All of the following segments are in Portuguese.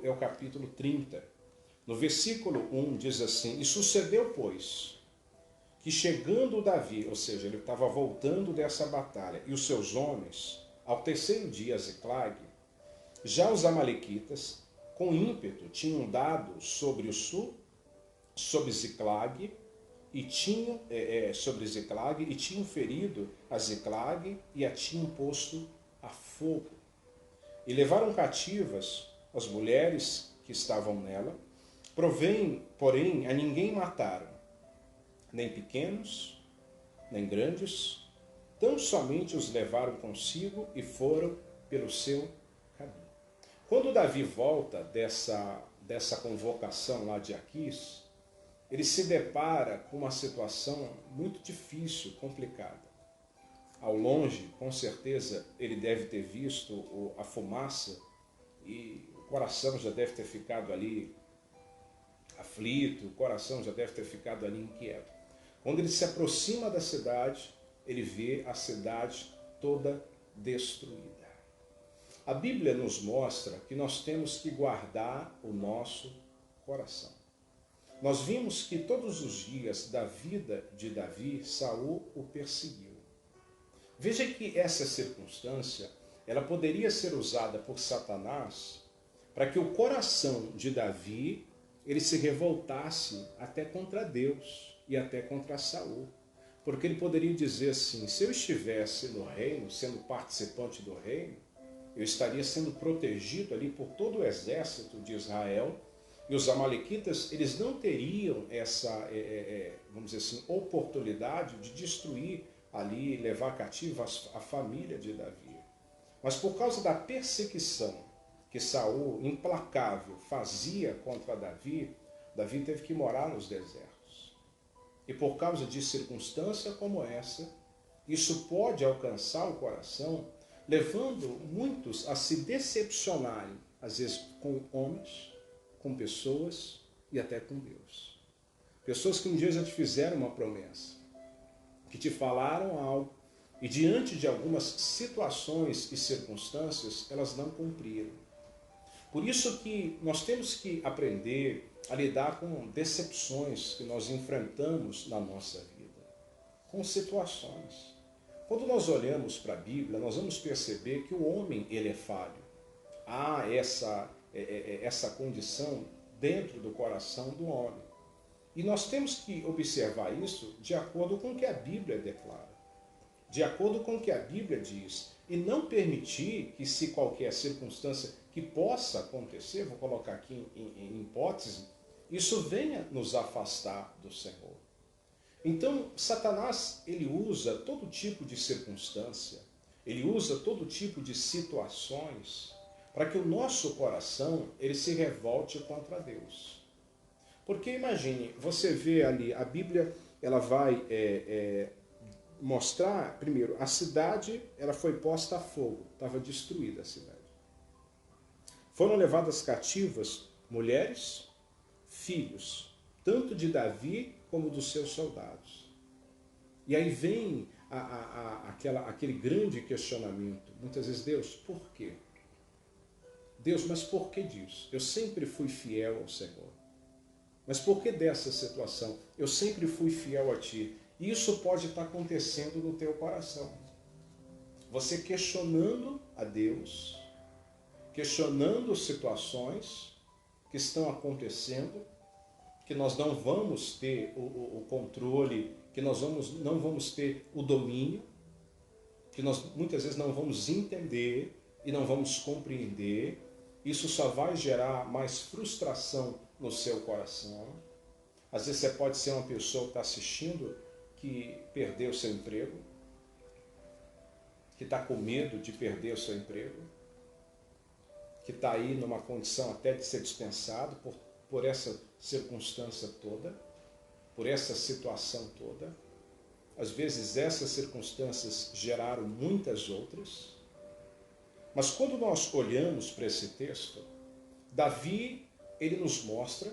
é o capítulo 30. No versículo 1 diz assim: E sucedeu, pois, que chegando Davi, ou seja, ele estava voltando dessa batalha, e os seus homens, ao terceiro dia a Ziclag, já os amalequitas, com ímpeto, tinham dado sobre o sul, sobre Ziclag, e tinham ferido a Ziclag e a tinham posto a fogo. E levaram cativas as mulheres que estavam nela, porém a ninguém mataram, nem pequenos, nem grandes, tão somente os levaram consigo e foram pelo seu caminho. Quando Davi volta dessa convocação lá de Aquis, ele se depara com uma situação muito difícil, complicada. Ao longe, com certeza, ele deve ter visto a fumaça e o coração já deve ter ficado ali aflito, o coração já deve ter ficado ali inquieto. Quando ele se aproxima da cidade, ele vê a cidade toda destruída. A Bíblia nos mostra que nós temos que guardar o nosso coração. Nós vimos que todos os dias da vida de Davi, Saul o perseguiu. Veja que essa circunstância, ela poderia ser usada por Satanás para que o coração de Davi, ele se revoltasse até contra Deus e até contra Saul. Porque ele poderia dizer assim: se eu estivesse no reino, sendo participante do reino, eu estaria sendo protegido ali por todo o exército de Israel, e os amalequitas, eles não teriam essa, vamos dizer assim, oportunidade de destruir ali, levar cativa a família de Davi. Mas por causa da perseguição que Saul, implacável, fazia contra Davi, Davi teve que morar nos desertos. E por causa de circunstância como essa, isso pode alcançar o coração, levando muitos a se decepcionarem, às vezes com homens, com pessoas e até com Deus. Pessoas que um dia já te fizeram uma promessa, que te falaram algo, e diante de algumas situações e circunstâncias, elas não cumpriram. Por isso que nós temos que aprender a lidar com decepções que nós enfrentamos na nossa vida, com situações. Quando nós olhamos para a Bíblia, nós vamos perceber que o homem, ele é falho. Há essa condição dentro do coração do homem. E nós temos que observar isso de acordo com o que a Bíblia declara, de acordo com o que a Bíblia diz, e não permitir que, se qualquer circunstância que possa acontecer, vou colocar aqui em hipótese, isso venha nos afastar do Senhor. Então, Satanás, ele usa todo tipo de circunstância, ele usa todo tipo de situações para que o nosso coração, ele se revolte contra Deus. Porque imagine, você vê ali, a Bíblia, ela vai mostrar, primeiro, a cidade, ela foi posta a fogo, estava destruída a cidade. Foram levadas cativas mulheres, filhos, tanto de Davi como dos seus soldados. E aí vem aquele grande questionamento, muitas vezes: Deus, por quê? Deus, mas por que disso? Eu sempre fui fiel ao Senhor. Mas por que dessa situação? Eu sempre fui fiel a Ti. E isso pode estar acontecendo no teu coração. Você questionando a Deus, questionando situações que estão acontecendo, que nós não vamos ter o controle, que nós não vamos ter o domínio, que nós muitas vezes não vamos entender e não vamos compreender. Isso só vai gerar mais frustração no seu coração. Às vezes você pode ser uma pessoa que está assistindo, que perdeu seu emprego, que está com medo de perder o seu emprego, que está aí numa condição até de ser dispensado por essa circunstância toda, por essa situação toda. Às vezes essas circunstâncias geraram muitas outras. Mas quando nós olhamos para esse texto, Davi, ele nos mostra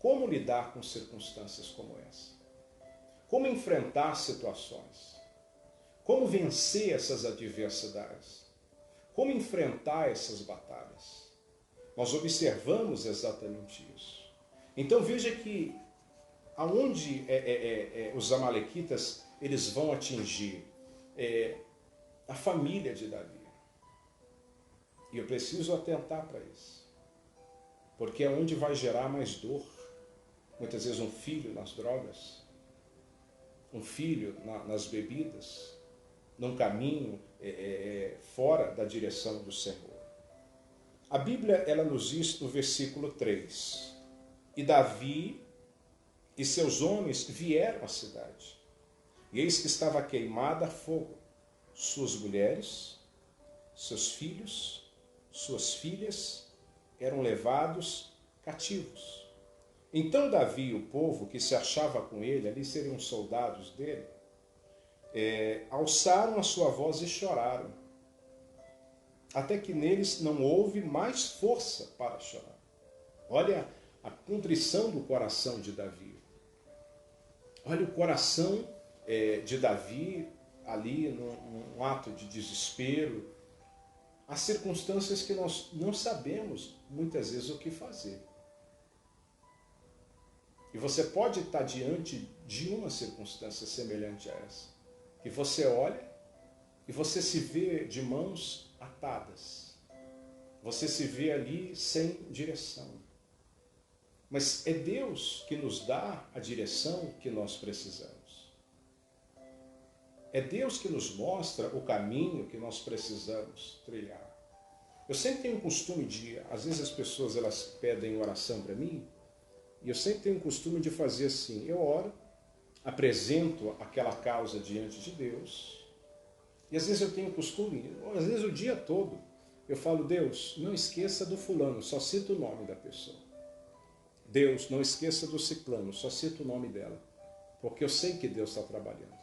como lidar com circunstâncias como essa. Como enfrentar situações. Como vencer essas adversidades. Como enfrentar essas batalhas. Nós observamos exatamente isso. Então veja que aonde os amalequitas eles vão atingir a família de Davi. E eu preciso atentar para isso. Porque é onde vai gerar mais dor. Muitas vezes um filho nas drogas, um filho nas bebidas, num caminho fora da direção do Senhor. A Bíblia ela nos diz no versículo 3, e Davi e seus homens vieram à cidade, e eis que estava queimada a fogo, suas mulheres, seus filhos, suas filhas eram levados cativos. Então Davi e o povo que se achava com ele, ali seriam soldados dele, alçaram a sua voz e choraram, até que neles não houve mais força para chorar. Olha a contrição do coração de Davi. Olha o coração de Davi ali num ato de desespero. Há circunstâncias que nós não sabemos muitas vezes o que fazer. E você pode estar diante de uma circunstância semelhante a essa, que você olha e você se vê de mãos atadas. Você se vê ali sem direção. Mas é Deus que nos dá a direção que nós precisamos. É Deus que nos mostra o caminho que nós precisamos trilhar. Eu sempre tenho o costume de, às vezes as pessoas elas pedem oração para mim, e eu sempre tenho o costume de fazer assim, eu oro, apresento aquela causa diante de Deus, e às vezes eu tenho o costume, às vezes o dia todo, eu falo, Deus, não esqueça do fulano, só cito o nome da pessoa. Deus, não esqueça do ciclano, só cito o nome dela. Porque eu sei que Deus está trabalhando.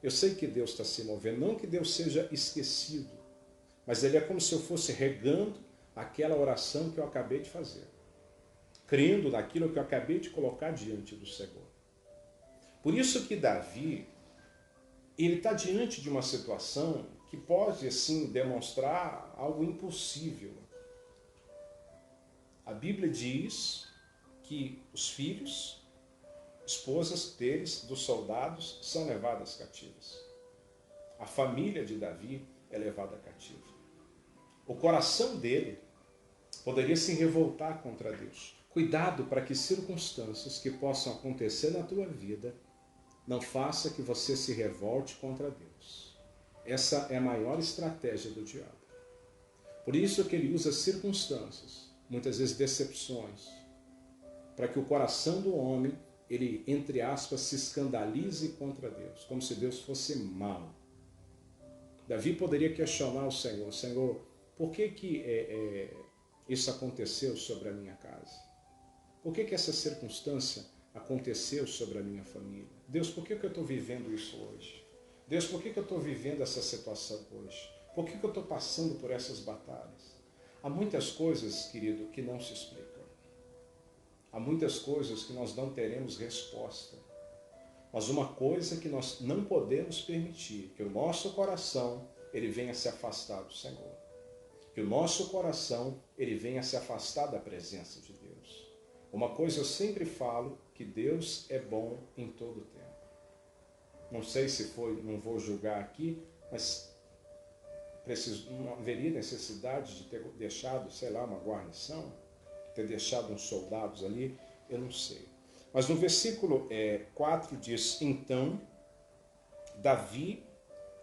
Eu sei que Deus está se movendo. Não que Deus seja esquecido, mas Ele é como se eu fosse regando aquela oração que eu acabei de fazer. Crendo naquilo que eu acabei de colocar diante do Senhor. Por isso que Davi, ele está diante de uma situação que pode, assim, demonstrar algo impossível. A Bíblia diz que os filhos, esposas deles, dos soldados, são levadas cativas. A família de Davi é levada cativa. O coração dele poderia se revoltar contra Deus. Cuidado para que circunstâncias que possam acontecer na tua vida não faça que você se revolte contra Deus. Essa é a maior estratégia do diabo. Por isso que ele usa circunstâncias, muitas vezes decepções, para que o coração do homem, ele, entre aspas, se escandalize contra Deus, como se Deus fosse mau. Davi poderia questionar o Senhor, Senhor, por que isso aconteceu sobre a minha casa? Por que essa circunstância aconteceu sobre a minha família? Deus, por que eu estou vivendo isso hoje? Deus, por que eu estou vivendo essa situação hoje? Por que eu estou passando por essas batalhas? Há muitas coisas, querido, que não se explicam. Há muitas coisas que nós não teremos resposta. Mas uma coisa que nós não podemos permitir, que o nosso coração ele venha se afastar do Senhor. Que o nosso coração ele venha se afastar da presença de Deus. Uma coisa eu sempre falo, que Deus é bom em todo o tempo. Não sei se foi, não vou julgar aqui, mas não haveria necessidade de ter deixado, sei lá, uma guarnição, ter deixado uns soldados ali, eu não sei. Mas no versículo 4 diz, então, Davi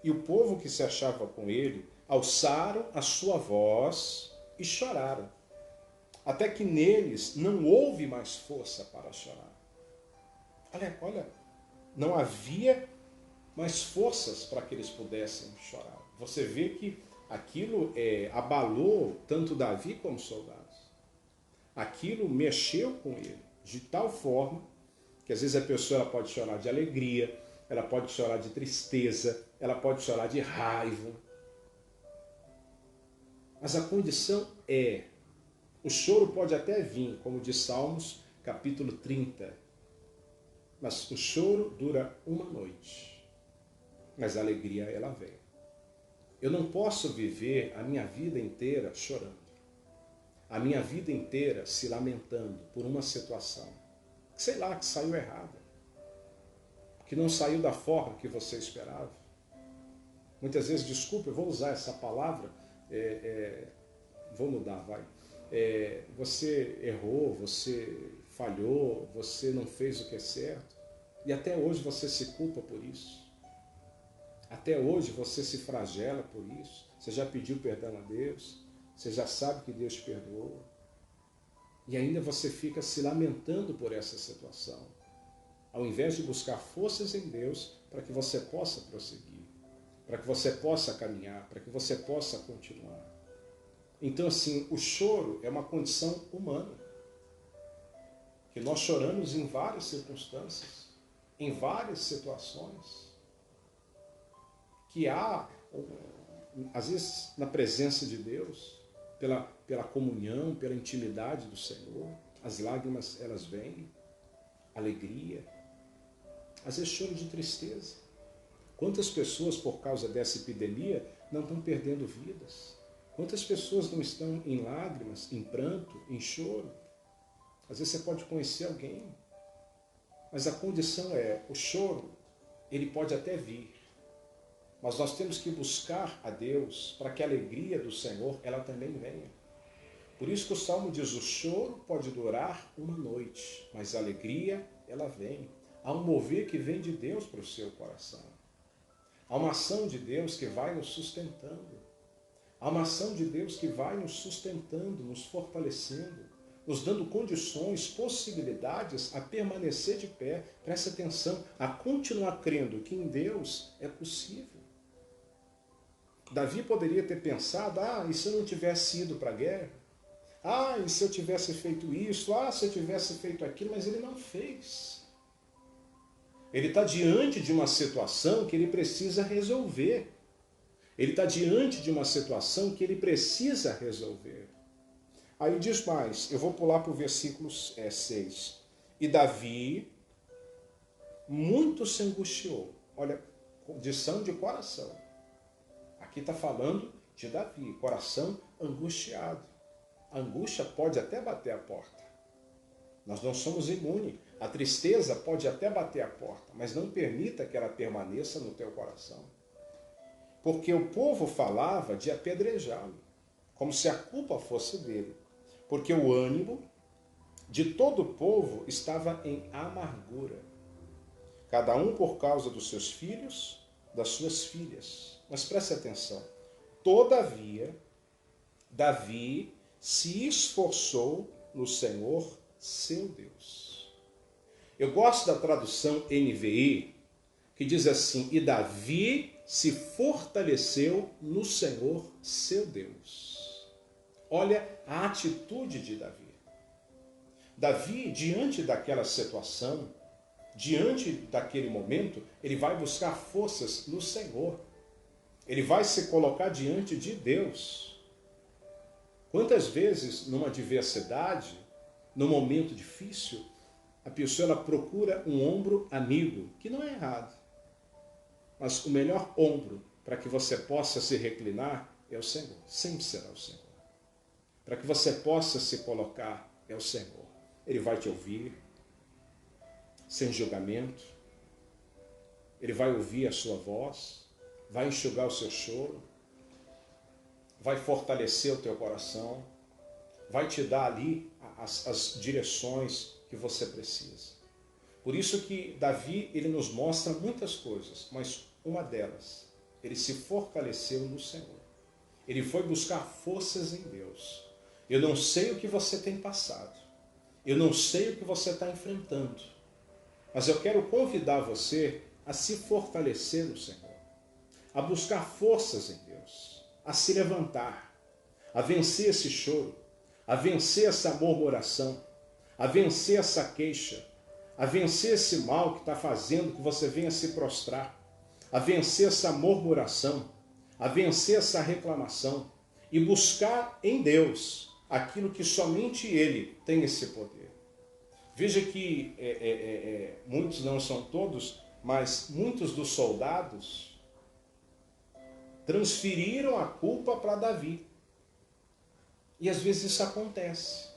e o povo que se achava com ele alçaram a sua voz e choraram, até que neles não houve mais força para chorar. Olha, não havia mais forças para que eles pudessem chorar. Você vê que aquilo abalou tanto Davi como os soldados. Aquilo mexeu com ele de tal forma que às vezes a pessoa ela pode chorar de alegria, ela pode chorar de tristeza, ela pode chorar de raiva. Mas a condição o choro pode até vir, como diz Salmos, capítulo 30. Mas o choro dura uma noite. Mas a alegria, ela vem. Eu não posso viver a minha vida inteira chorando. a minha vida inteira se lamentando por uma situação, sei lá, que saiu errada, que não saiu da forma que você esperava. Muitas vezes, desculpa, eu vou usar essa palavra, vou mudar, vai. Você errou, você falhou, você não fez o que é certo, e até hoje você se culpa por isso. Até hoje você se flagela por isso. Você já pediu perdão a Deus, você já sabe que Deus te perdoou, e ainda você fica se lamentando por essa situação, ao invés de buscar forças em Deus para que você possa prosseguir, para que você possa caminhar, para que você possa continuar. Então, assim, o choro é uma condição humana, que nós choramos em várias circunstâncias, em várias situações, que há, às vezes, na presença de Deus, pela comunhão, pela intimidade do Senhor, as lágrimas, elas vêm, alegria, às vezes choro de tristeza. Quantas pessoas, por causa dessa epidemia, não estão perdendo vidas? Quantas pessoas não estão em lágrimas, em pranto, em choro? Às vezes você pode conhecer alguém, mas a condição é, o choro, ele pode até vir, mas nós temos que buscar a Deus para que a alegria do Senhor, ela também venha. Por isso que o Salmo diz, o choro pode durar uma noite, mas a alegria, ela vem. Há um mover que vem de Deus para o seu coração. Há uma ação de Deus que vai nos sustentando. Há uma ação de Deus que vai nos sustentando, nos fortalecendo, nos dando condições, possibilidades a permanecer de pé. Presta atenção, a continuar crendo que em Deus é possível. Davi poderia ter pensado, e se eu não tivesse ido para a guerra? E se eu tivesse feito isso? Se eu tivesse feito aquilo? Mas ele não fez. Ele está diante de uma situação que ele precisa resolver. Ele está diante de uma situação que ele precisa resolver. Aí diz mais, eu vou pular para o versículo 6. E Davi muito se angustiou. Olha, condição de coração. Aqui está falando de Davi, coração angustiado. A angústia pode até bater a porta. Nós não somos imunes. A tristeza pode até bater a porta, mas não permita que ela permaneça no teu coração. Porque o povo falava de apedrejá-lo, como se a culpa fosse dele. Porque o ânimo de todo o povo estava em amargura. Cada um por causa dos seus filhos, das suas filhas. Mas preste atenção. Todavia, Davi se esforçou no Senhor, seu Deus. Eu gosto da tradução NVI, que diz assim, e Davi se fortaleceu no Senhor, seu Deus. Olha a atitude de Davi. Davi, diante daquela situação, diante daquele momento, ele vai buscar forças no Senhor. Ele vai se colocar diante de Deus. Quantas vezes, numa adversidade, num momento difícil, a pessoa ela procura um ombro amigo, que não é errado. Mas o melhor ombro para que você possa se reclinar é o Senhor. Sempre será o Senhor. Para que você possa se colocar é o Senhor. Ele vai te ouvir, sem julgamento. Ele vai ouvir a sua voz, vai enxugar o seu choro, vai fortalecer o teu coração, vai te dar ali as direções que você precisa. Por isso que Davi, ele nos mostra muitas coisas, mas uma delas, ele se fortaleceu no Senhor. Ele foi buscar forças em Deus. Eu não sei o que você tem passado, eu não sei o que você está enfrentando, mas eu quero convidar você a se fortalecer no Senhor, a buscar forças em Deus, a se levantar, a vencer esse choro, a vencer essa murmuração, a vencer essa queixa, a vencer esse mal que está fazendo que você venha se prostrar, a vencer essa murmuração, a vencer essa reclamação e buscar em Deus aquilo que somente Ele tem esse poder. Veja que muitos, não são todos, mas muitos dos soldados transferiram a culpa para Davi. E às vezes isso acontece.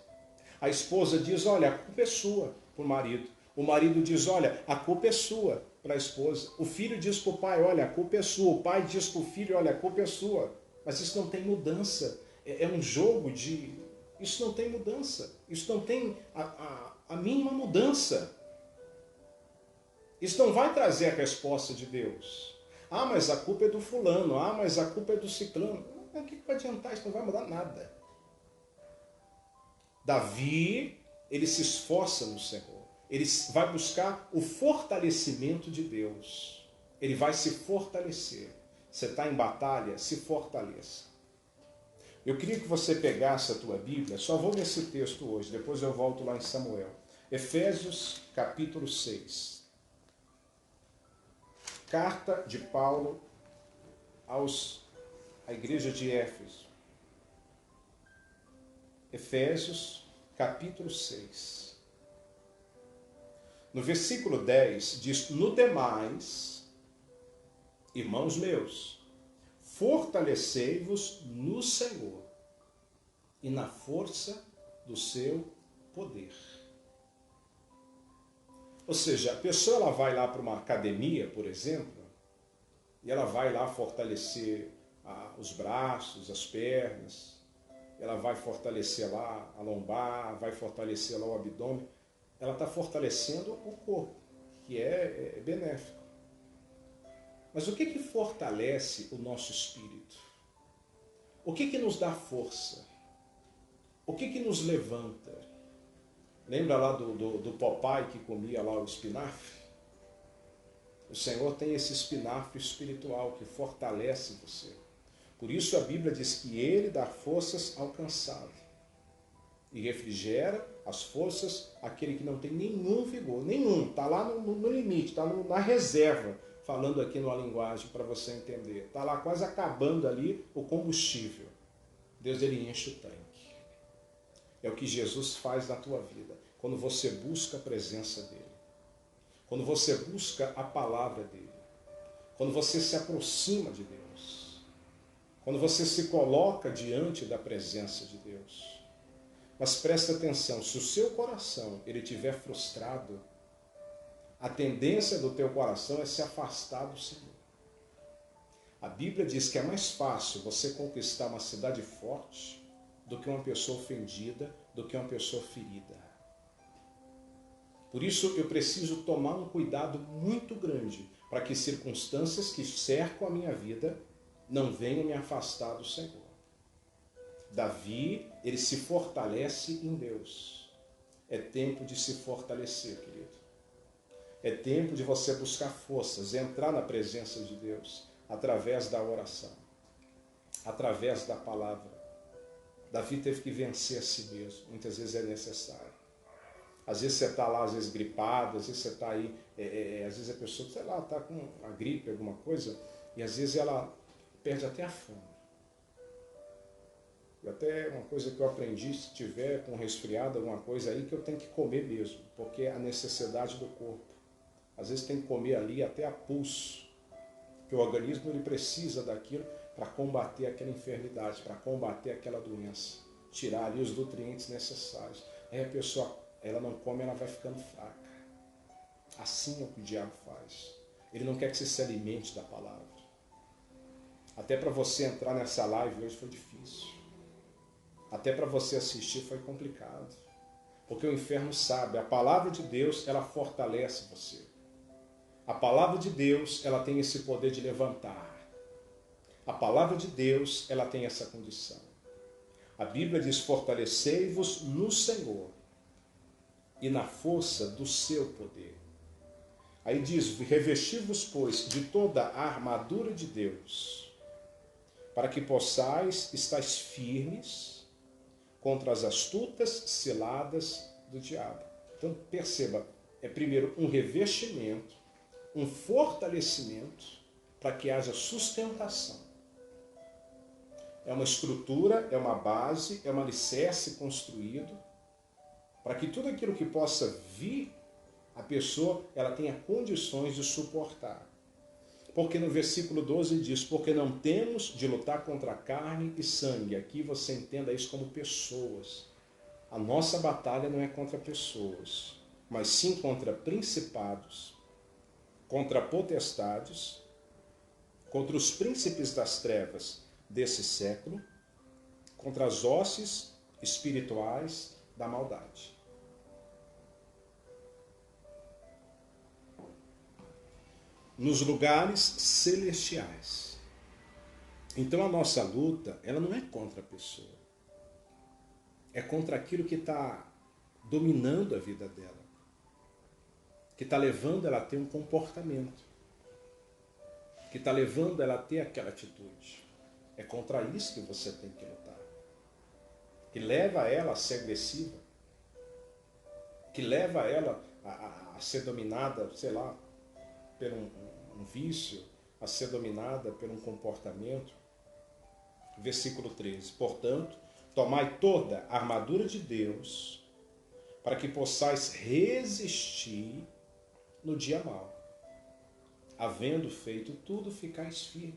A esposa diz, olha, a culpa é sua para o marido. O marido diz, olha, a culpa é sua para a esposa. O filho diz para o pai, olha, a culpa é sua. O pai diz para o filho, olha, a culpa é sua. Mas isso não tem mudança. É um jogo de... Isso não tem mudança. Isso não tem a mínima mudança. Isso não vai trazer a resposta de Deus. Ah, mas a culpa é do fulano. Ah, mas a culpa é do ciclano. O que vai adiantar? Isso não vai mudar nada. Davi, ele se esforça no Senhor. Ele vai buscar o fortalecimento de Deus. Ele vai se fortalecer. Você está em batalha, se fortaleça. Eu queria que você pegasse a tua Bíblia, só vou nesse texto hoje, depois eu volto lá em Samuel. Efésios capítulo 6. Carta de Paulo à igreja de Éfeso. Efésios capítulo 6. No versículo 10 diz, no demais, irmãos meus, fortalecei-vos no Senhor e na força do seu poder. Ou seja, a pessoa ela vai lá para uma academia, por exemplo, e ela vai lá fortalecer os braços, as pernas, ela vai fortalecer lá a lombar, vai fortalecer lá o abdômen. Ela está fortalecendo o corpo, que é benéfico. Mas o que fortalece o nosso espírito? O que nos dá força? O que nos levanta? Lembra lá do Popeye que comia lá o espinafre? O Senhor tem esse espinafre espiritual que fortalece você. Por isso a Bíblia diz que Ele dá forças ao cansado e refrigera as forças àquele que não tem nenhum vigor, nenhum, está lá no limite, está na reserva, falando aqui numa linguagem para você entender. Está lá quase acabando ali o combustível. Deus, Ele enche o tanque. É o que Jesus faz na tua vida, quando você busca a presença dEle, quando você busca a palavra dEle, quando você se aproxima de Deus, quando você se coloca diante da presença de Deus. Mas presta atenção, se o seu coração ele estiver frustrado, a tendência do teu coração é se afastar do Senhor. A Bíblia diz que é mais fácil você conquistar uma cidade forte do que uma pessoa ofendida, do que uma pessoa ferida. Por isso eu preciso tomar um cuidado muito grande para que circunstâncias que cercam a minha vida não venham me afastar do Senhor. Davi, ele se fortalece em Deus. É tempo de se fortalecer, querido. É tempo de você buscar forças, entrar na presença de Deus, através da oração, através da palavra. Davi teve que vencer a si mesmo, muitas vezes é necessário. Às vezes você está lá, às vezes gripado, às vezes você está aí, às vezes a pessoa, sei lá, está com uma gripe, alguma coisa, e às vezes ela perde até a fome. E até uma coisa que eu aprendi, se tiver com resfriado, alguma coisa aí, que eu tenho que comer mesmo, porque é a necessidade do corpo. Às vezes tem que comer ali até a pulso, que o organismo ele precisa daquilo para combater aquela enfermidade, para combater aquela doença, tirar ali os nutrientes necessários. Aí a pessoa, ela não come, ela vai ficando fraca. Assim é o que o diabo faz. Ele não quer que você se alimente da palavra. Até para você entrar nessa live hoje foi difícil. Até para você assistir foi complicado. Porque o inferno sabe, a palavra de Deus, ela fortalece você. A palavra de Deus, ela tem esse poder de levantar. A palavra de Deus, ela tem essa condição. A Bíblia diz, fortalecei-vos no Senhor e na força do seu poder. Aí diz, revesti-vos, pois, de toda a armadura de Deus, para que possais estar firmes contra as astutas ciladas do diabo. Então, perceba, é primeiro um revestimento, um fortalecimento, para que haja sustentação. É uma estrutura, é uma base, é um alicerce construído, para que tudo aquilo que possa vir, a pessoa ela tenha condições de suportar. Porque no versículo 12 diz, porque não temos de lutar contra carne e sangue. Aqui você entenda isso como pessoas. A nossa batalha não é contra pessoas, mas sim contra principados, contra potestades, contra os príncipes das trevas desse século, contra as hostes espirituais da maldade. Nos lugares celestiais. Então a nossa luta, ela não é contra a pessoa. É contra aquilo que está dominando a vida dela. Que está levando ela a ter um comportamento. Que está levando ela a ter aquela atitude. É contra isso que você tem que lutar. Que leva ela a ser agressiva. Que leva ela a ser dominada, sei lá, por um vício, a ser dominada por um comportamento. Versículo 13. Portanto, tomai toda a armadura de Deus, para que possais resistir no dia mau. Havendo feito tudo, ficais firmes.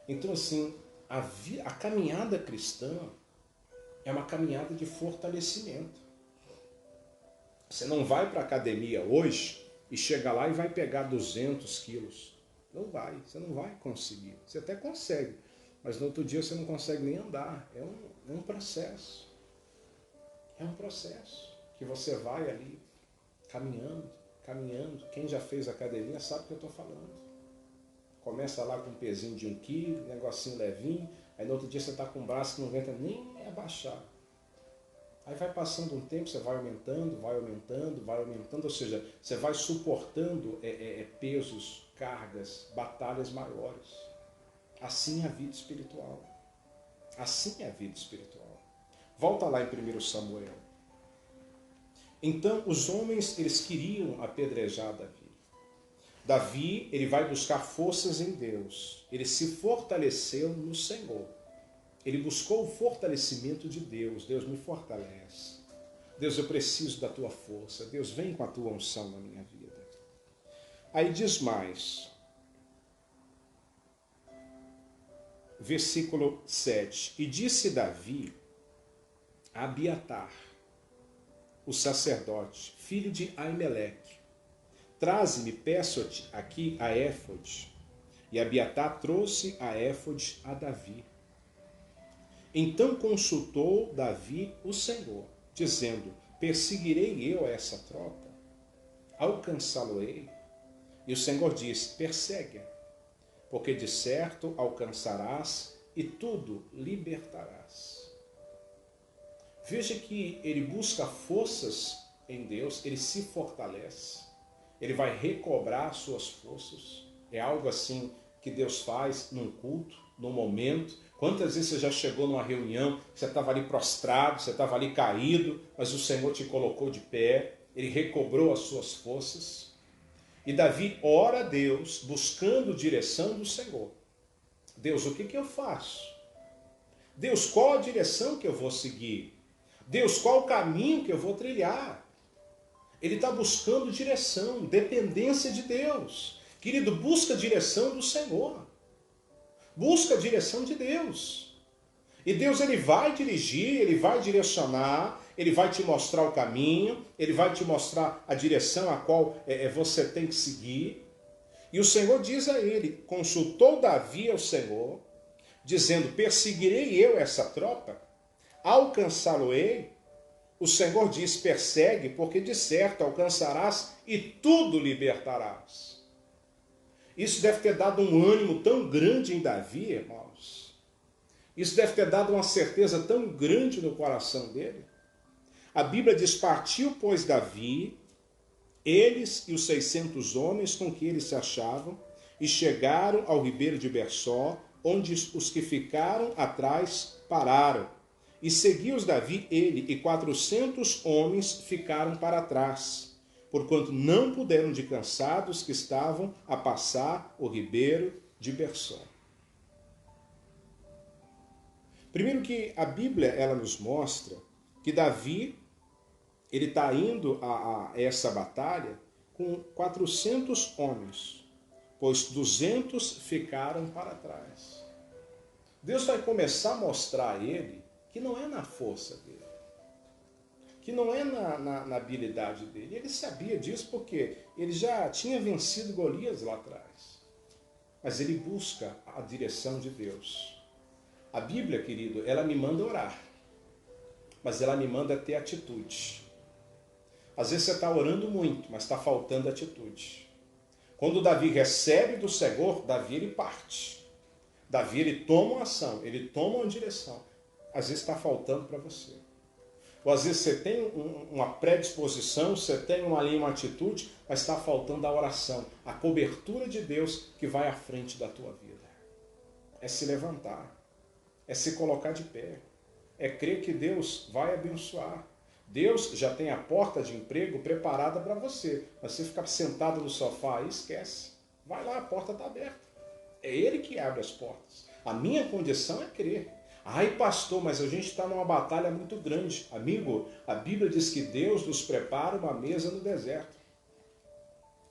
Então, assim, a caminhada cristã é uma caminhada de fortalecimento. Você não vai para a academia hoje e chega lá e vai pegar 200 quilos. Não vai, você não vai conseguir. Você até consegue, mas no outro dia você não consegue nem andar. É um processo. É um processo que você vai ali caminhando, caminhando. Quem já fez academia sabe o que eu estou falando. Começa lá com um pezinho de 1 quilo, negocinho levinho, aí no outro dia você está com um braço que não aguenta nem abaixar. Aí vai passando um tempo, você vai aumentando, vai aumentando, vai aumentando, ou seja, você vai suportando pesos, cargas, batalhas maiores. Assim é a vida espiritual. Assim é a vida espiritual. Volta lá em 1 Samuel. Então, os homens, eles queriam apedrejar Davi. Davi, ele vai buscar forças em Deus. Ele se fortaleceu no Senhor. Ele buscou o fortalecimento de Deus. Deus me fortalece. Deus, eu preciso da tua força. Deus, vem com a tua unção na minha vida. Aí diz mais. Versículo 7. E disse Davi a Abiatar, o sacerdote, filho de Aimeleque, traze-me, peço-te aqui a éfode. E Abiatar trouxe a éfode a Davi. Então consultou Davi o Senhor, dizendo, perseguirei eu essa tropa? Alcançá-lo-ei? E o Senhor disse, persegue, porque de certo alcançarás e tudo libertarás. Veja que ele busca forças em Deus, ele se fortalece, ele vai recobrar suas forças. É algo assim que Deus faz num culto, num momento. Quantas vezes você já chegou numa reunião, você estava ali prostrado, você estava ali caído, mas o Senhor te colocou de pé, ele recobrou as suas forças. E Davi ora a Deus, buscando direção do Senhor. Deus, o que eu faço? Deus, qual a direção que eu vou seguir? Deus, qual o caminho que eu vou trilhar? Ele está buscando direção, dependência de Deus. Querido, busca a direção do Senhor. Busca a direção de Deus. E Deus, ele vai dirigir, ele vai direcionar, ele vai te mostrar o caminho, ele vai te mostrar a direção a qual você tem que seguir. E o Senhor diz a ele, consultou Davi ao Senhor, dizendo, perseguirei eu essa tropa? Alcançá-lo-ei? O Senhor diz, persegue, porque de certo alcançarás e tudo libertarás. Isso deve ter dado um ânimo tão grande em Davi, irmãos. Isso deve ter dado uma certeza tão grande no coração dele. A Bíblia diz, partiu, pois, Davi, eles e os 600 homens com que eles se achavam, e chegaram ao ribeiro de Bersó, onde os que ficaram atrás pararam. E seguiu-os Davi, ele e 400 homens ficaram para trás, porquanto não puderam de cansados que estavam a passar o ribeiro de Bersó. Primeiro que a Bíblia ela nos mostra que Davi ele está indo a essa batalha com 400 homens. pois 200 ficaram para trás. Deus vai começar a mostrar a ele que não é na força dele, que não é na habilidade dele. Ele sabia disso porque ele já tinha vencido Golias lá atrás. Mas ele busca a direção de Deus. A Bíblia, querido, ela me manda orar, mas ela me manda ter atitude. Às vezes você está orando muito, mas está faltando atitude. Quando Davi recebe do Senhor, Davi ele parte. Davi ele toma uma ação, ele toma uma direção. Às vezes está faltando para você. Ou às vezes você tem uma predisposição, você tem uma atitude, mas está faltando a oração, a cobertura de Deus que vai à frente da tua vida. É se levantar, é se colocar de pé, é crer que Deus vai abençoar. Deus já tem a porta de emprego preparada para você, mas você ficar sentado no sofá aí, esquece. Vai lá, a porta está aberta. É Ele que abre as portas. A minha condição é crer. Ai, pastor, mas a gente está numa batalha muito grande. Amigo, a Bíblia diz que Deus nos prepara uma mesa no deserto.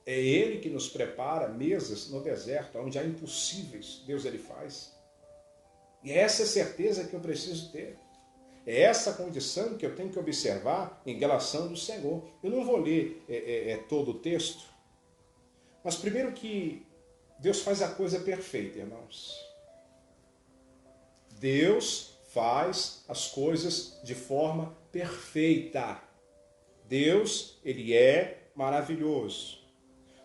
É Ele que nos prepara mesas no deserto, onde há impossíveis, Deus ele faz. E é essa certeza que eu preciso ter. É essa condição que eu tenho que observar em relação do Senhor. Eu não vou ler todo o texto, mas primeiro que Deus faz a coisa perfeita, irmãos. Deus faz as coisas de forma perfeita. Deus, ele é maravilhoso.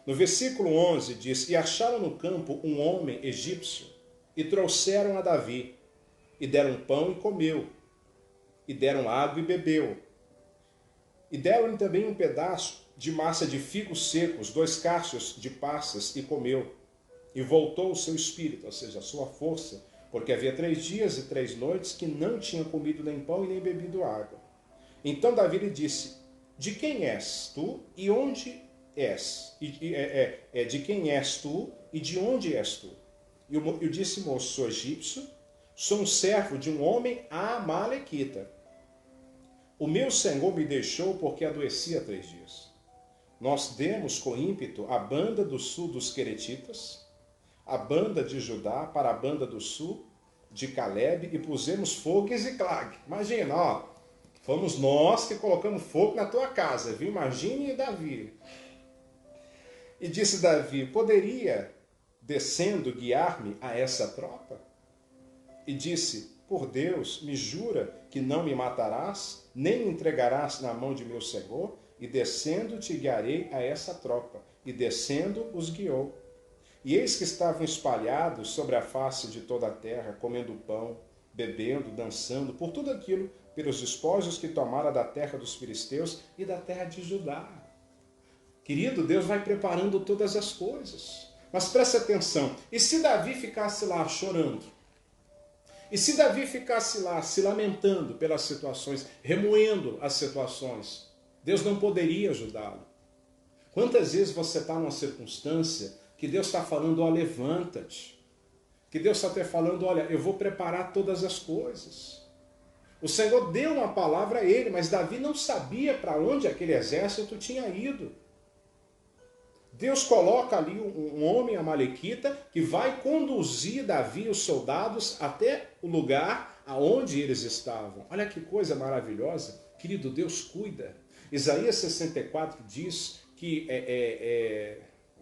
No versículo 11 diz, e acharam no campo um homem egípcio, e trouxeram a Davi, e deram pão e comeu, e deram água e bebeu. E deram-lhe também um pedaço de massa de figos secos, 2 cachos de passas, e comeu. E voltou o seu espírito, ou seja, a sua força, porque havia 3 dias e 3 noites que não tinha comido nem pão e nem bebido água. Então Davi lhe disse, de quem és tu e onde és? De quem és tu e de onde és tu? E eu disse, moço, sou egípcio, sou um servo de um homem amalequita. O meu senhor me deixou porque adoecia 3 dias. Nós demos com ímpeto a banda do sul dos queretitas, a banda de Judá para a banda do sul de Caleb e pusemos fogo em Ziclag. Imagina, ó, fomos nós que colocamos fogo na tua casa, viu? Imagine Davi. E disse Davi, poderia, descendo, guiar-me a essa tropa? E disse, por Deus, me jura que não me matarás, nem me entregarás na mão de meu senhor, e descendo te guiarei a essa tropa. E descendo os guiou. E eis que estavam espalhados sobre a face de toda a terra, comendo pão, bebendo, dançando, por tudo aquilo, pelos despojos que tomara da terra dos filisteus e da terra de Judá. Querido, Deus vai preparando todas as coisas. Mas preste atenção, e se Davi ficasse lá chorando? E se Davi ficasse lá se lamentando pelas situações, remoendo as situações, Deus não poderia ajudá-lo. Quantas vezes você está numa circunstância que Deus está falando, ó, levanta-te. Que Deus está até falando, olha, eu vou preparar todas as coisas. O Senhor deu uma palavra a ele, mas Davi não sabia para onde aquele exército tinha ido. Deus coloca ali um homem amalequita que vai conduzir Davi e os soldados até o lugar aonde eles estavam. Olha que coisa maravilhosa. Querido, Deus cuida. Isaías 64 diz que...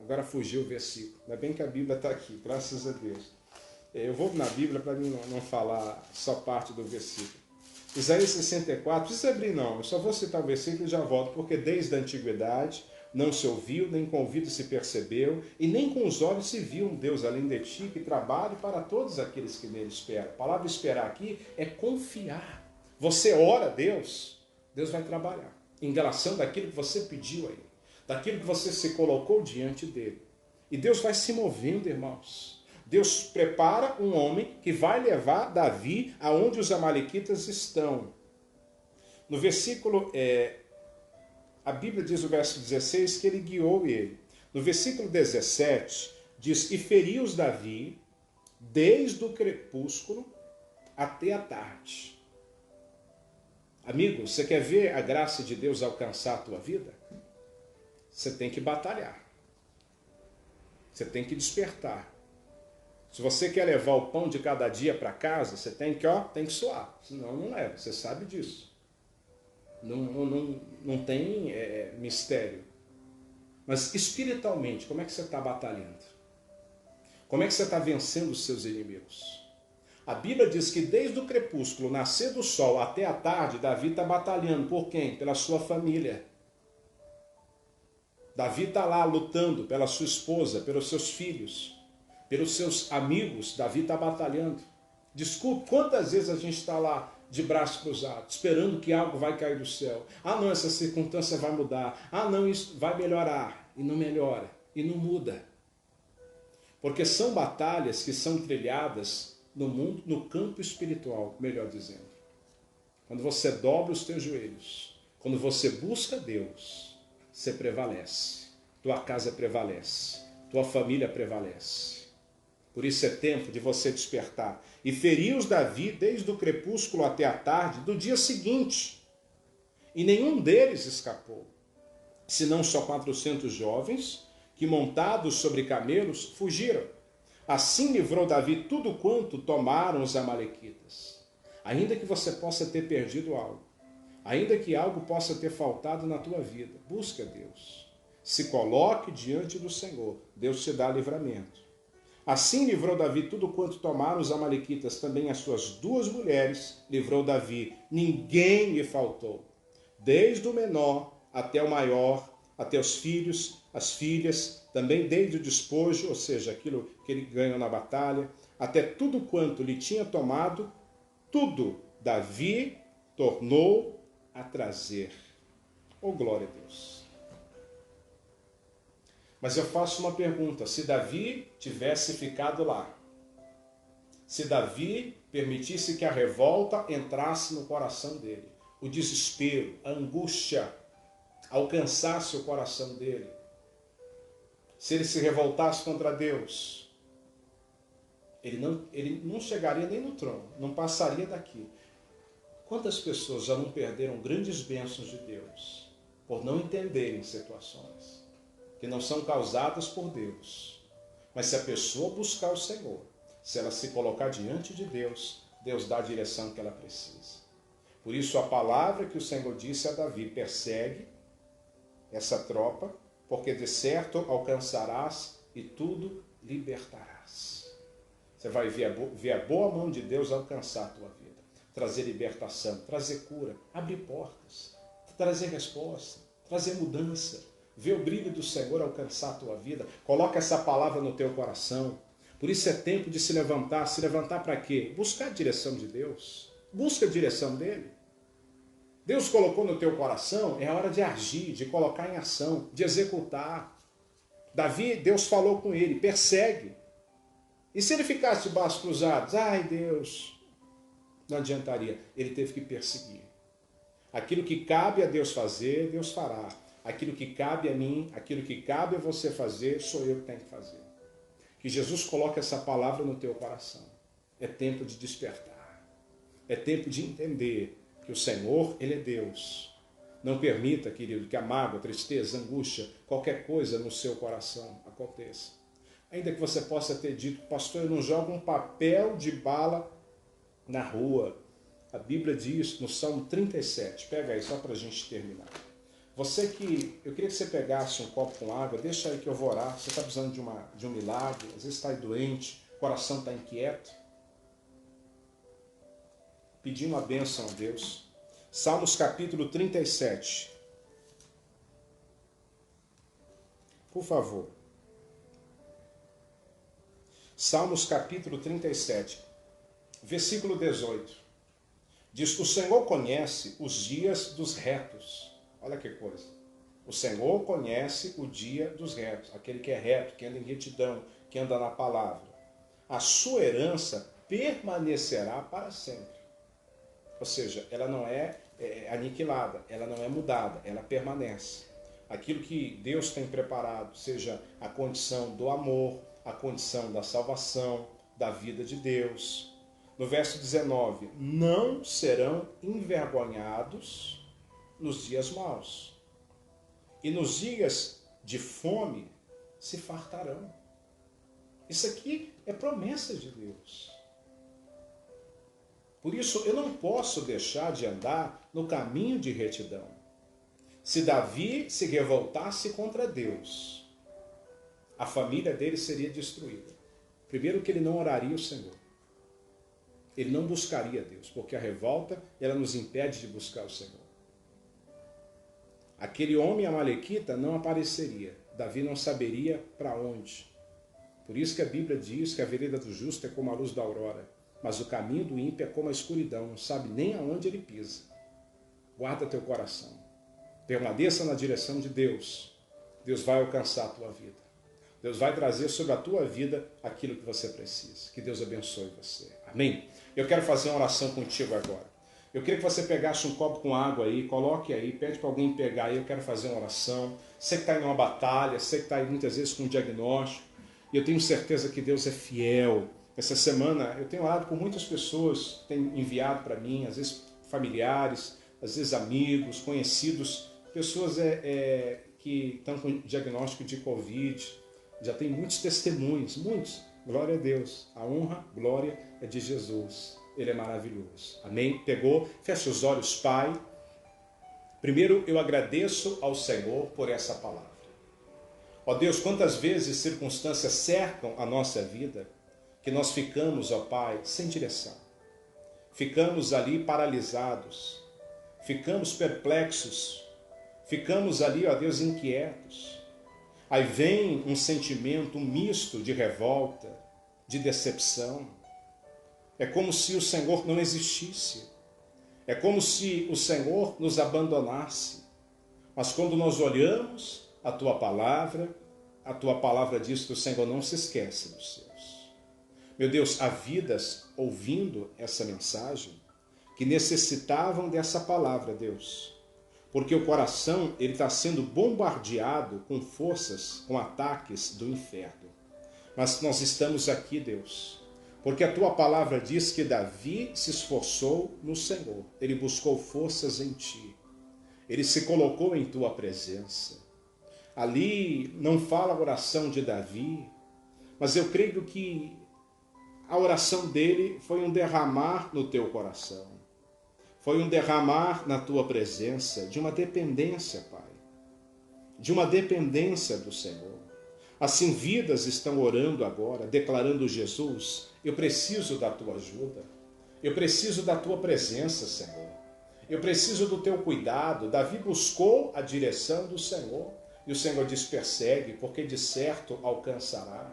Agora fugiu o versículo. Ainda bem que a Bíblia está aqui, graças a Deus. Eu vou na Bíblia para mim não falar só parte do versículo. Isaías 64, não precisa abrir não, eu só vou citar o versículo e já volto, porque desde a antiguidade não se ouviu, nem com o ouvido se percebeu, e nem com os olhos se viu um Deus além de ti, que trabalhe para todos aqueles que nele esperam. A palavra esperar aqui é confiar. Você ora a Deus, Deus vai trabalhar, em relação daquilo que você pediu a Ele, daquilo que você se colocou diante dele. E Deus vai se movendo, irmãos. Deus prepara um homem que vai levar Davi aonde os amalequitas estão. No versículo, a Bíblia diz no verso 16 que ele guiou ele. No versículo 17 diz, e feriu-os Davi desde o crepúsculo até a tarde. Amigo, você quer ver a graça de Deus alcançar a tua vida? Você tem que batalhar. Você tem que despertar. Se você quer levar o pão de cada dia para casa, você tem que suar. Senão não leva, você sabe disso. Não tem mistério. Mas espiritualmente, como é que você está batalhando? Como é que você está vencendo os seus inimigos? A Bíblia diz que desde o crepúsculo, nascer do sol até a tarde, Davi está batalhando. Por quem? Pela sua família. Davi está lá lutando pela sua esposa, pelos seus filhos, pelos seus amigos. Davi está batalhando. Desculpe, quantas vezes a gente está lá de braços cruzados, esperando que algo vai cair do céu. Ah, não, essa circunstância vai mudar. Ah, não, isso vai melhorar. E não melhora. E não muda. Porque são batalhas que são trilhadas no mundo, no campo espiritual, melhor dizendo. Quando você dobra os teus joelhos, quando você busca Deus, você prevalece. Tua casa prevalece. Tua família prevalece. Por isso é tempo de você despertar. E feriu-os Davi desde o crepúsculo até a tarde do dia seguinte. E nenhum deles escapou, senão só 400 jovens que, montados sobre camelos, fugiram. Assim livrou Davi tudo quanto tomaram os amalequitas. Ainda que você possa ter perdido algo, ainda que algo possa ter faltado na tua vida, busca Deus. Se coloque diante do Senhor, Deus te dá livramento. Assim livrou Davi tudo quanto tomaram os amalequitas, também as suas 2 mulheres livrou Davi. Ninguém lhe faltou, desde o menor até o maior, até os filhos, as filhas, também desde o despojo, ou seja, aquilo que ele ganhou na batalha, até tudo quanto lhe tinha tomado, tudo Davi tornou a trazer. Oh, glória a Deus! Mas eu faço uma pergunta: se Davi tivesse ficado lá, se Davi permitisse que a revolta entrasse no coração dele, o desespero, a angústia alcançasse o coração dele, se ele se revoltasse contra Deus, ele não chegaria nem no trono, não passaria daqui. Quantas pessoas já não perderam grandes bênçãos de Deus por não entenderem situações que não são causadas por Deus? Mas se a pessoa buscar o Senhor, se ela se colocar diante de Deus, Deus dá a direção que ela precisa. Por isso a palavra que o Senhor disse a Davi: persegue essa tropa, porque de certo alcançarás e tudo libertarás. Você vai ver a boa mão de Deus alcançar a tua vida, trazer libertação, trazer cura, abrir portas, trazer resposta, trazer mudança. Ver o brilho do Senhor alcançar a tua vida. Coloca essa palavra no teu coração. Por isso é tempo de se levantar. Se levantar para quê? Buscar a direção de Deus. Busca a direção dele. Deus colocou no teu coração, é a hora de agir, de colocar em ação, de executar. Davi, Deus falou com ele: persegue. E se ele ficasse de braços cruzados? Ai, Deus, não adiantaria. Ele teve que perseguir. Aquilo que cabe a Deus fazer, Deus fará. Aquilo que cabe a mim, aquilo que cabe a você fazer, sou eu que tenho que fazer. Que Jesus coloque essa palavra no teu coração. É tempo de despertar. É tempo de entender que o Senhor, Ele é Deus. Não permita, querido, que a mágoa, a tristeza, a angústia, qualquer coisa no seu coração aconteça. Ainda que você possa ter dito: pastor, eu não jogo um papel de bala na rua. A Bíblia diz no Salmo 37, pega aí só para a gente terminar. Eu queria que você pegasse um copo com água, deixa aí que eu vou orar. Você está precisando de um milagre, às vezes está aí doente, o coração está inquieto. Pedindo a bênção a Deus. Salmos capítulo 37. Por favor. Salmos capítulo 37, versículo 18. Diz: o Senhor conhece os dias dos retos. Olha que coisa. O Senhor conhece o dia dos retos. Aquele que é reto, que anda em retidão, que anda na palavra. A sua herança permanecerá para sempre. Ou seja, ela não é aniquilada, ela não é mudada, ela permanece. Aquilo que Deus tem preparado, seja a condição do amor, a condição da salvação, da vida de Deus. No verso 19, não serão envergonhados nos dias maus, e nos dias de fome se fartarão. Isso aqui é promessa de Deus. Por isso, eu não posso deixar de andar no caminho de retidão. Se Davi se revoltasse contra Deus, a família dele seria destruída. Primeiro que ele não oraria o Senhor. Ele não buscaria Deus, porque a revolta, ela nos impede de buscar o Senhor. Aquele homem amalequita não apareceria. Davi não saberia para onde. Por isso que a Bíblia diz que a vereda do justo é como a luz da aurora, mas o caminho do ímpio é como a escuridão, não sabe nem aonde ele pisa. Guarda teu coração. Permaneça na direção de Deus. Deus vai alcançar a tua vida. Deus vai trazer sobre a tua vida aquilo que você precisa. Que Deus abençoe você. Amém? Eu quero fazer uma oração contigo agora. Eu queria que você pegasse um copo com água aí, coloque aí, pede para alguém pegar aí, eu quero fazer uma oração. Você que está em uma batalha, você que está aí muitas vezes com um diagnóstico, e eu tenho certeza que Deus é fiel. Essa semana eu tenho orado por muitas pessoas que têm enviado para mim, às vezes familiares, às vezes amigos, conhecidos, pessoas que estão com diagnóstico de Covid. Já tem muitos testemunhos, muitos. Glória a Deus. A honra, glória é de Jesus. Ele é maravilhoso. Amém? Pegou? Fecha os olhos, Pai. Primeiro, eu agradeço ao Senhor por essa palavra. Ó Deus, quantas vezes circunstâncias cercam a nossa vida, que nós ficamos, ó Pai, sem direção. Ficamos ali paralisados. Ficamos perplexos. Ficamos ali, ó Deus, inquietos. Aí vem um sentimento, um misto de revolta, de decepção. É como se o Senhor não existisse. É como se o Senhor nos abandonasse. Mas quando nós olhamos a Tua palavra diz que o Senhor não se esquece dos seus. Meu Deus, há vidas ouvindo essa mensagem que necessitavam dessa palavra, Deus. Porque o coração ele está sendo bombardeado com forças, com ataques do inferno. Mas nós estamos aqui, Deus, porque a Tua palavra diz que Davi se esforçou no Senhor. Ele buscou forças em Ti. Ele se colocou em Tua presença. Ali não fala a oração de Davi, mas eu creio que a oração dele foi um derramar no Teu coração. Foi um derramar na Tua presença de uma dependência, Pai. De uma dependência do Senhor. Assim, vidas estão orando agora, declarando: Jesus, eu preciso da Tua ajuda. Eu preciso da Tua presença, Senhor. Eu preciso do Teu cuidado. Davi buscou a direção do Senhor. E o Senhor diz: persegue, porque de certo alcançará.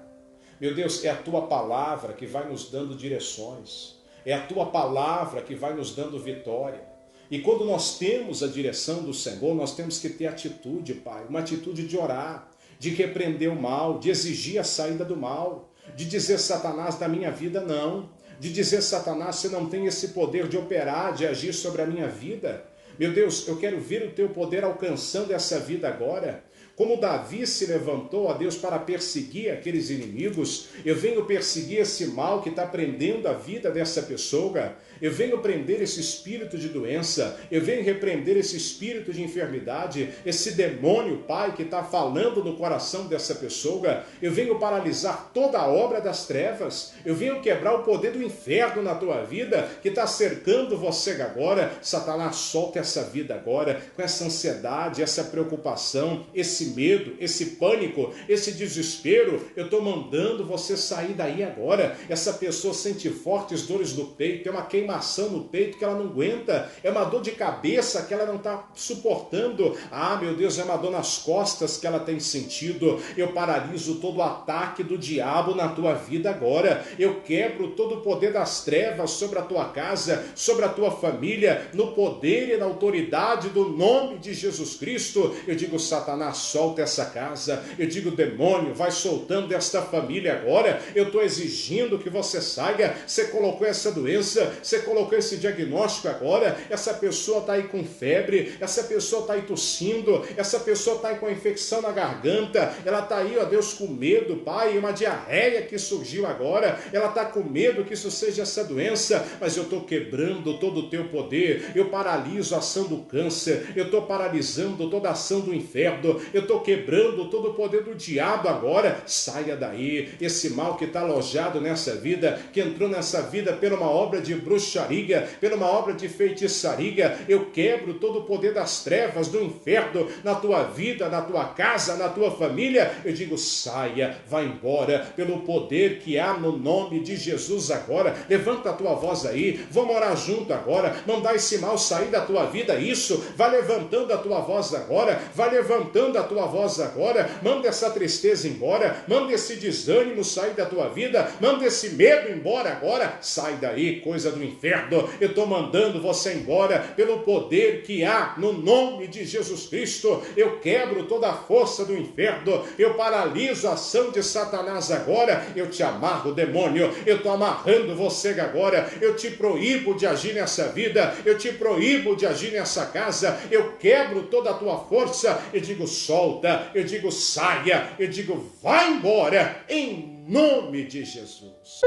Meu Deus, é a Tua palavra que vai nos dando direções. É a Tua palavra que vai nos dando vitória. E quando nós temos a direção do Senhor, nós temos que ter atitude, Pai. Uma atitude de orar, de repreender o mal, de exigir a saída do mal, de dizer: Satanás, da minha vida não. De dizer: Satanás, você não tem esse poder de operar, de agir sobre a minha vida. Meu Deus, eu quero ver o Teu poder alcançando essa vida agora. Como Davi se levantou, ó Deus, para perseguir aqueles inimigos, eu venho perseguir esse mal que está prendendo a vida dessa pessoa. Eu venho prender esse espírito de doença, eu venho repreender esse espírito de enfermidade, esse demônio, Pai, que está falando no coração dessa pessoa. Eu venho paralisar toda a obra das trevas, eu venho quebrar o poder do inferno na tua vida, que está cercando você agora. Satanás, solta essa vida agora, com essa ansiedade, essa preocupação, esse medo, esse pânico, esse desespero. Eu estou mandando você sair daí agora. Essa pessoa sente fortes dores no peito, é uma queimação no peito que ela não aguenta, é uma dor de cabeça que ela não está suportando. Ah, meu Deus, é uma dor nas costas que ela tem sentido. Eu paraliso todo o ataque do diabo na tua vida agora. Eu quebro todo o poder das trevas sobre a tua casa, sobre a tua família, no poder e na autoridade do nome de Jesus Cristo. Eu digo: Satanás, solta essa casa. Eu digo: demônio, vai soltando esta família agora. Eu estou exigindo que você saia. Você colocou essa doença, você colocou esse diagnóstico agora. Essa pessoa está aí com febre, essa pessoa está aí tossindo, essa pessoa está aí com a infecção na garganta, ela está aí, ó Deus, com medo, Pai, uma diarreia que surgiu agora, ela está com medo que isso seja essa doença, mas eu estou quebrando todo o teu poder. Eu paraliso a ação do câncer, eu estou paralisando toda a ação do inferno, eu estou quebrando todo o poder do diabo agora. Saia daí, esse mal que está alojado nessa vida, que entrou nessa vida por uma obra de bruxaria, por uma obra de feitiçaria. Eu quebro todo o poder das trevas, do inferno, na tua vida, na tua casa, na tua família. Eu digo, saia, vá embora, pelo poder que há no nome de Jesus agora. Levanta a tua voz aí, vamos orar junto agora, mandar esse mal sair da tua vida. Isso, vai levantando a tua voz agora, vai levantando a tua voz agora. Manda essa tristeza embora, manda esse desânimo sair da tua vida, manda esse medo embora agora. Sai daí, coisa do inferno. Eu estou mandando você embora pelo poder que há no nome de Jesus Cristo. Eu quebro toda a força do inferno, eu paraliso a ação de Satanás agora. Eu te amarro, demônio, eu estou amarrando você agora. Eu te proíbo de agir nessa vida, eu te proíbo de agir nessa casa. Eu quebro toda a tua força. Eu digo, solta, eu digo, saia, eu digo, vai embora, em nome de Jesus.